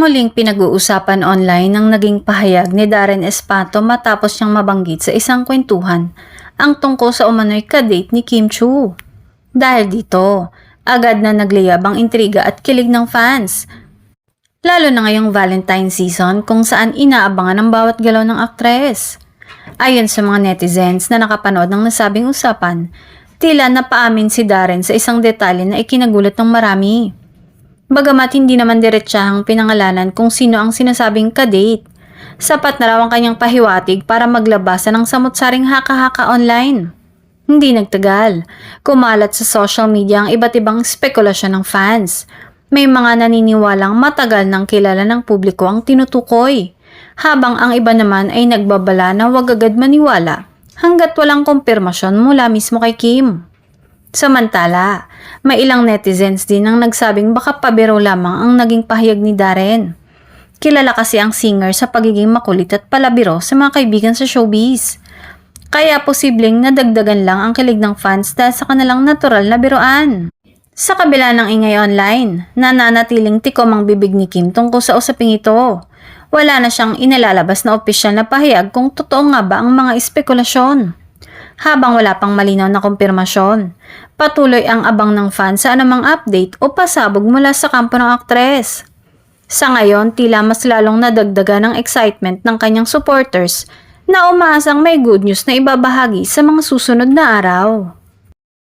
Muling pinag-uusapan online ang naging pahayag ni Darren Espanto matapos niyang mabanggit sa isang kwentuhan ang tungkol sa umano'y kadate ni Kim Chiu. Dahil dito, agad na nagliyab ang intriga at kilig ng fans. Lalo na ngayong Valentine season kung saan inaabangan ang bawat galaw ng aktres. Ayon sa mga netizens na nakapanood ng nasabing usapan, tila napaamin si Darren sa isang detalye na ikinagulat ng marami. Bagamat hindi naman diretsahang pinangalanan kung sino ang sinasabing kadate, sapat na raw ang kanyang pahiwatig para maglabasan ng samot-saring haka-haka online. Hindi nagtagal, kumalat sa social media ang iba't ibang spekulasyon ng fans. May mga naniniwalang matagal nang kilala ng publiko ang tinutukoy, habang ang iba naman ay nagbabala na huwag agad maniwala hanggat walang kumpirmasyon mula mismo kay Kim. Samantala, may ilang netizens din ang nagsabing baka pabiro lamang ang naging pahayag ni Darren. Kilala kasi ang singer sa pagiging makulit at palabiro sa mga kaibigan sa showbiz. Kaya posibleng nadagdagan lang ang kilig ng fans dahil sa kanilang natural na biruan. Sa kabila ng ingay online, nananatiling tikom ang bibig ni Kim tungkol sa usaping ito. Wala na siyang inalalabas na opisyal na pahayag kung totoo nga ba ang mga espekulasyon. Habang wala pang malinaw na kumpirmasyon, patuloy ang abang ng fans sa anumang update o pasabog mula sa kampo ng aktres. Sa ngayon, tila mas lalong nadagdagan ng excitement ng kanyang supporters na umaasang may good news na ibabahagi sa mga susunod na araw.